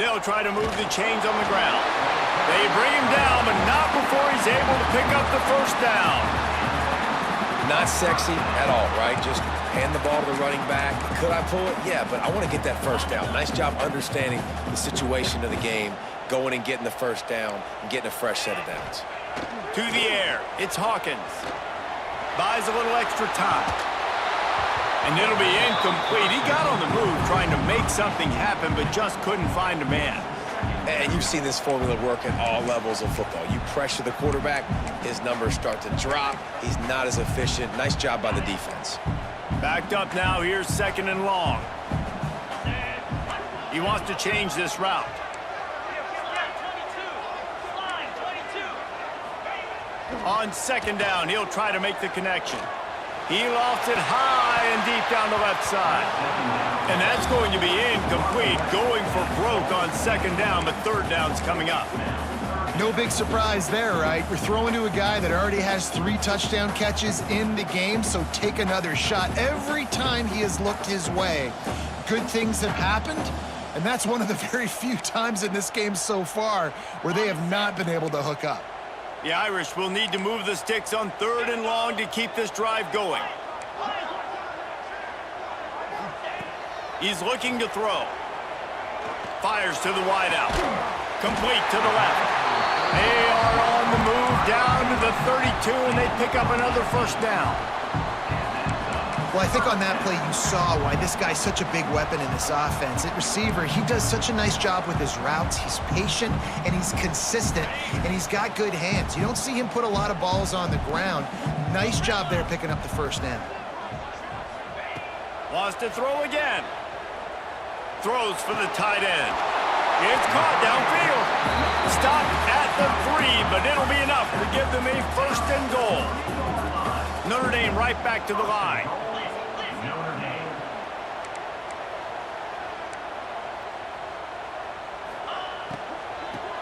They'll try to move the chains on the ground. They bring him down, but not before he's able to pick up the first down. Not sexy at all, right? Just hand the ball to the running back. Could I pull it? Yeah, but I want to get that first down. Nice job understanding the situation of the game, going and getting the first down and getting a fresh set of downs. To the air, it's Hawkins. Buys a little extra time. And it'll be incomplete. He got on the move trying to make something happen, but just couldn't find a man. And you've seen this formula work at all levels of football. You pressure the quarterback, his numbers start to drop. He's not as efficient. Nice job by the defense. Backed up now. Here's 2nd and long. He wants to change this route. On 2nd down, he'll try to make the connection. He lofts it high and deep down the left side. And that's going to be incomplete, going for broke on 2nd down, but 3rd down's coming up. No big surprise there, right? We're throwing to a guy that already has 3 touchdown catches in the game, so take another shot. Every time he has looked his way, good things have happened, and that's one of the very few times in this game so far where they have not been able to hook up. The Irish will need to move the sticks on 3rd and long to keep this drive going. He's looking to throw. Fires to the wideout. Complete to the left. They are on the move down to the 32, and they pick up another first down. Well, I think on that play you saw why this guy's such a big weapon in this offense. At receiver, he does such a nice job with his routes. He's patient, and he's consistent, and he's got good hands. You don't see him put a lot of balls on the ground. Nice job there picking up the first down. Wants to throw again. Throws for the tight end. It's caught downfield. Stopped at the 3, but it'll be enough to give them a 1st and goal. Notre Dame right back to the line.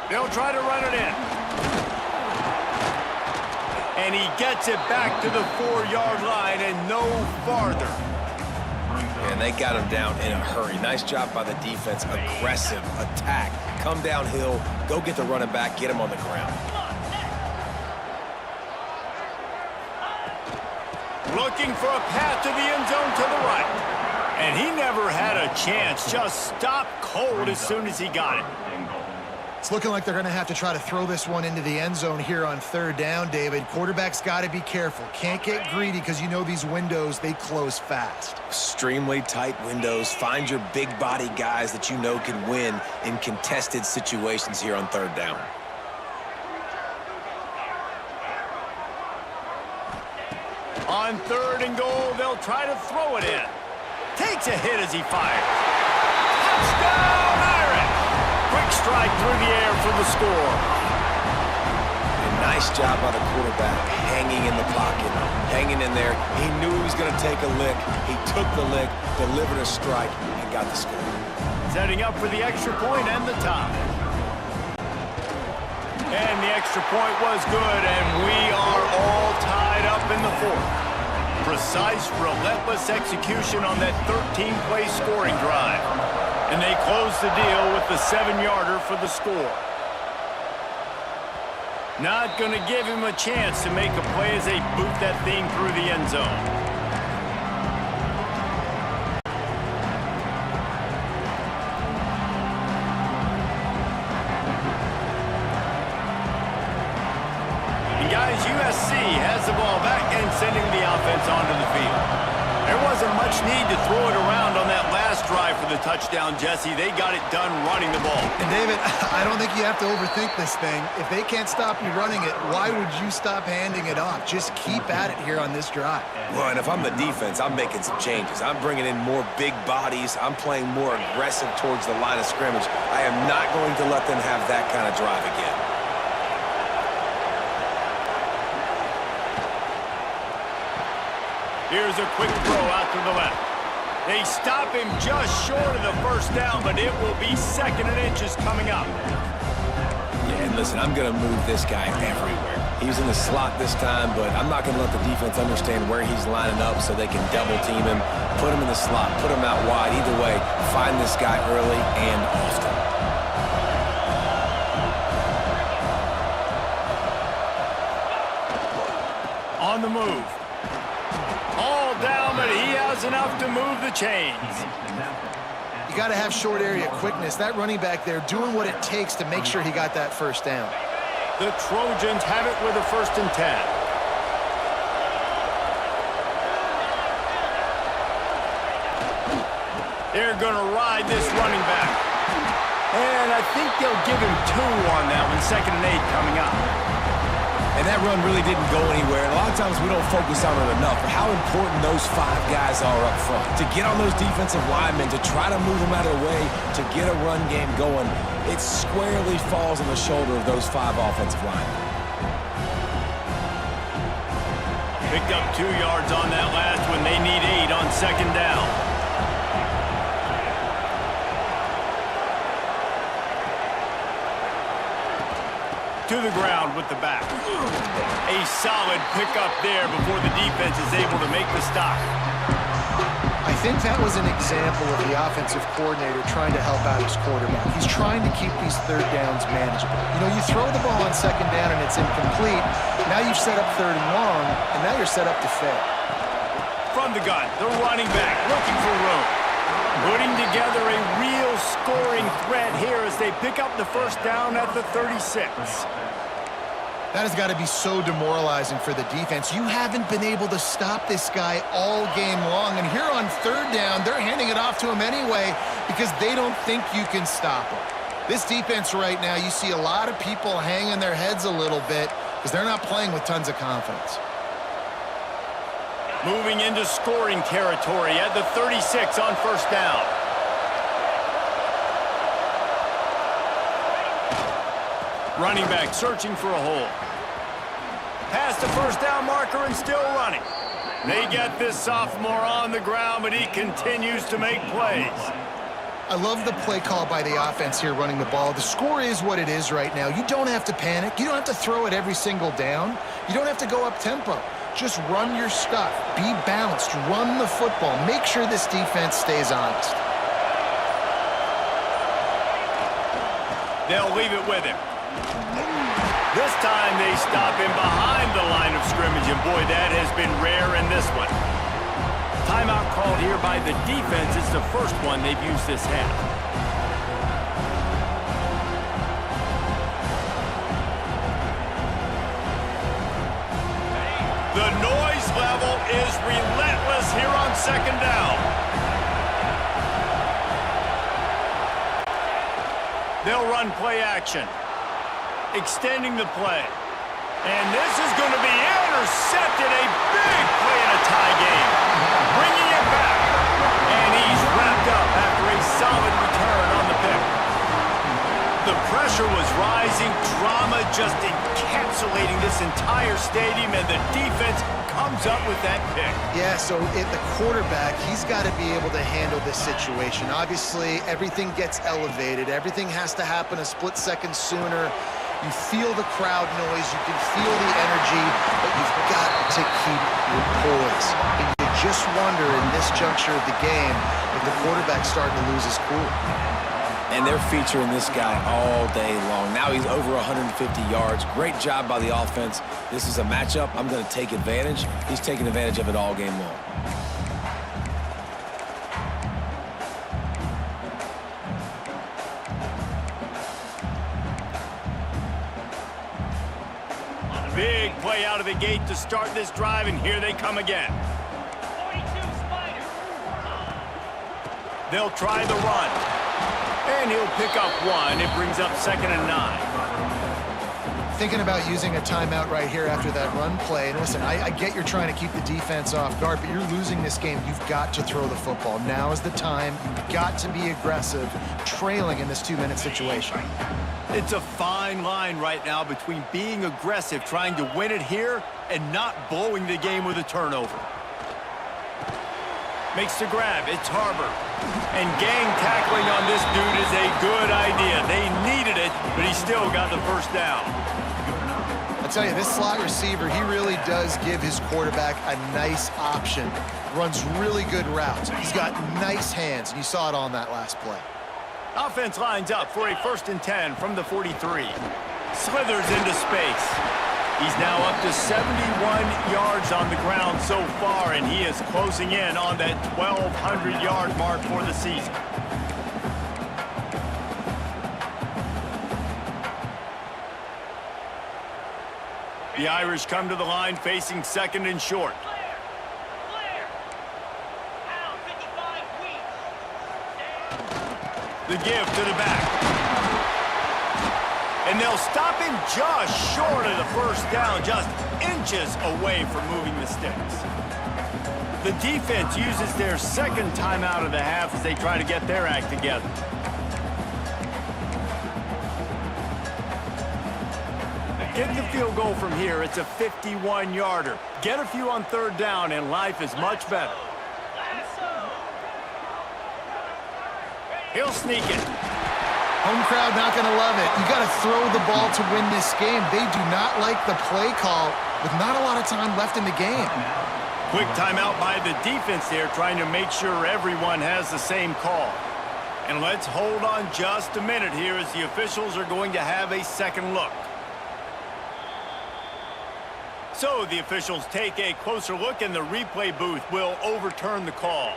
They'll try to run it in. And he gets it back to the 4-yard line and no farther. And they got him down in a hurry. Nice job by the defense. Aggressive attack. Come downhill. Go get the running back. Get him on the ground. Looking for a path to the end zone to the right. And he never had a chance. Just stopped cold as soon as he got it. It's looking like they're going to have to try to throw this one into the end zone here on 3rd down, David. Quarterback's got to be careful. Can't get greedy because you know these windows, they close fast. Extremely tight windows. Find your big body guys that you know can win in contested situations here on 3rd down. On 3rd and goal, they'll try to throw it in. Takes a hit as he fires. Touchdown, Irish! Quick strike through the air for the score. And nice job by the quarterback, hanging in the pocket, hanging in there. He knew he was going to take a lick. He took the lick, delivered a strike, and got the score. Setting up for the extra point and the tie. And the extra point was good, and we are all tied up in the 4th. Precise, relentless execution on that 13-play scoring drive. And they close the deal with the 7-yarder for the score. Not going to give him a chance to make a play as they boot that thing through the end zone. And guys, USC has the ball back and sending the offense onto the field. There wasn't much need to throw it around on that last drive for the touchdown, Jesse. They got it done running the ball. And David, I don't think you have to overthink this thing. If they can't stop you running it, why would you stop handing it off? Just keep at it here on this drive. Well, and if I'm the defense, I'm making some changes. I'm bringing in more big bodies. I'm playing more aggressive towards the line of scrimmage. I am not going to let them have that kind of drive again. Here's a quick throw out to the left. They stop him just short of the first down, but it will be 2nd and inches coming up. Yeah, and listen, I'm going to move this guy everywhere. He's in the slot this time, but I'm not going to let the defense understand where he's lining up so they can double team him, put him in the slot, put him out wide. Either way, find this guy early and often. On the move. All down, but he has enough to move the chains. You got to have short area quickness. That running back there doing what it takes to make sure he got that first down. The Trojans have it with a 1st and 10. They're going to ride this running back. And I think they'll give him 2 on that one. 2nd and 8 coming up. And that run really didn't go anywhere. A lot of times we don't focus on it enough, but how important those 5 guys are up front. To get on those defensive linemen, to try to move them out of the way, to get a run game going, it squarely falls on the shoulder of those 5 offensive linemen. Picked up 2 yards on that last one. They need 8 on 2nd down. To the ground with the back. A solid pickup there before the defense is able to make the stop. I think that was an example of the offensive coordinator trying to help out his quarterback. He's trying to keep these 3rd downs manageable. You know, you throw the ball on 2nd down and it's incomplete. Now you've set up 3rd and long, and now you're set up to fail. From the gun, the running back looking for room. Putting together a real scoring threat here as they pick up the 1st down at the 36. That has got to be so demoralizing for the defense. You haven't been able to stop this guy all game long. And here on 3rd down, they're handing it off to him anyway because they don't think you can stop him. This defense right now, you see a lot of people hanging their heads a little bit because they're not playing with tons of confidence. Moving into scoring territory at the 36 on 1st down. Running back searching for a hole. Past the 1st down marker and still running. They get this sophomore on the ground, but he continues to make plays. I love the play call by the offense here running the ball. The score is what it is right now. You don't have to panic. You don't have to throw it every single down. You don't have to go up tempo. Just run your stuff. Be balanced. Run the football. Make sure this defense stays honest. They'll leave it with him. This time they stop him behind the line of scrimmage, and boy, that has been rare in this one. Timeout called here by the defense. It's the 1st one they've used this half. The noise level is relentless here on 2nd down. They'll run play action. Extending the play. And this is going to be intercepted. A big play in a tie game. Bringing it back. And he's wrapped up after a solid return on the pick. The pressure was rising. Drama just encapsulating this entire stadium. And the defense comes up with that pick. Yeah, so the quarterback, he's got to be able to handle this situation. Obviously, everything gets elevated. Everything has to happen a split second sooner. You feel the crowd noise, you can feel the energy, but you've got to keep your poise. And you just wonder in this juncture of the game if the quarterback's starting to lose his cool. And they're featuring this guy all day long. Now he's over 150 yards. Great job by the offense. This is a matchup I'm going to take advantage. He's taking advantage of it all game long. Big play out of the gate to start this drive, and here they come again. 42 Spider. They'll try the run. And he'll pick up one. It brings up 2nd and 9. Thinking about using a timeout right here after that run play. And listen, I get you're trying to keep the defense off guard, but you're losing this game. You've got to throw the football. Now is the time. You've got to be aggressive, trailing in this 2-minute situation. It's a fine line right now between being aggressive, trying to win it here, and not blowing the game with a turnover. Makes the grab. It's Harbor. And gang tackling on this dude is a good idea. They needed it, but he still got the first down. I tell you, this slot receiver, he really does give his quarterback a nice option. Runs really good routes. He's got nice hands, and you saw it on that last play. Offense lines up for a 1st and 10 from the 43. Slithers into space. He's now up to 71 yards on the ground so far, and he is closing in on that 1,200-yard mark for the season. The Irish come to the line facing 2nd and short. Clear. Out 55 weeks. The give to the back. And they'll stop him just short of the first down, just inches away from moving the sticks. The defense uses their 2nd timeout of the half as they try to get their act together. Get the field goal from here. It's a 51-yarder. Get a few on 3rd down, and life is much better. He'll sneak it. Home crowd not going to love it. You got to throw the ball to win this game. They do not like the play call with not a lot of time left in the game. Quick timeout by the defense there, trying to make sure everyone has the same call. And let's hold on just a minute here as the officials are going to have a 2nd look. So the officials take a closer look, and the replay booth will overturn the call.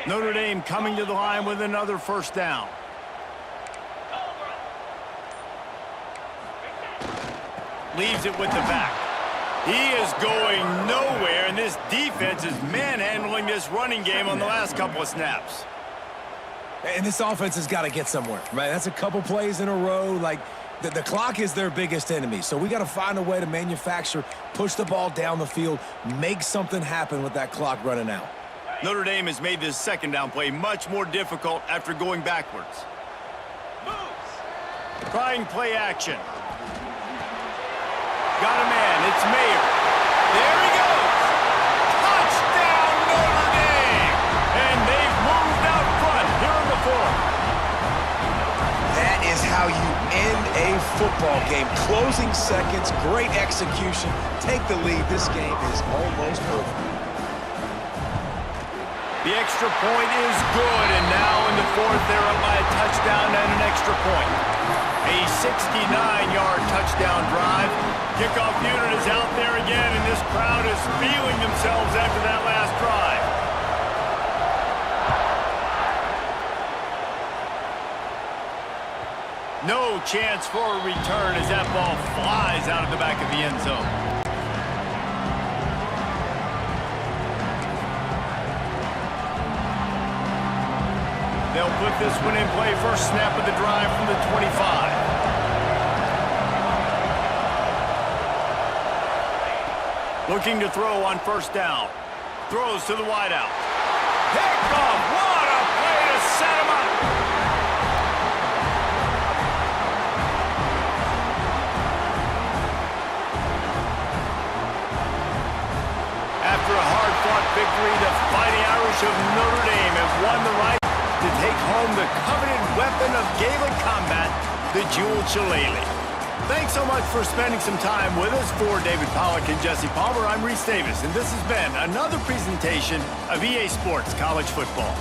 Notre Dame coming to the line with another 1st down. Leaves it with the back. He is going nowhere, and this defense is manhandling this running game on the last couple of snaps. And this offense has got to get somewhere, right? That's a couple plays in a row. Like, the clock is their biggest enemy. So we got to find a way to manufacture, push the ball down the field, make something happen with that clock running out. Notre Dame has made this 2nd down play much more difficult after going backwards. Trying play action. Got a man. It's Mayer. There he goes. Touchdown, Notre Dame. And they've moved out front here in the 4th. That is how you end a football game. Closing seconds, great execution. Take the lead. This game is almost over. The extra point is good, and now in the 4th, they're up by a touchdown and an extra point. A 69-yard touchdown drive. Kickoff unit is out there again, and this crowd is feeling themselves after that last drive. No chance for a return as that ball flies out of the back of the end zone. They'll put this one in play. First snap of the drive from the 25. Looking to throw on 1st down. Throws to the wideout. Picked off. What a play to set him up. After a hard-fought victory, the Fighting Irish of Notre Dame have won the right to take home the coveted weapon of Gaelic combat, the Jewel Shillelagh. Thanks so much for spending some time with us. For David Pollack and Jesse Palmer, I'm Reese Davis, and this has been another presentation of EA Sports College Football.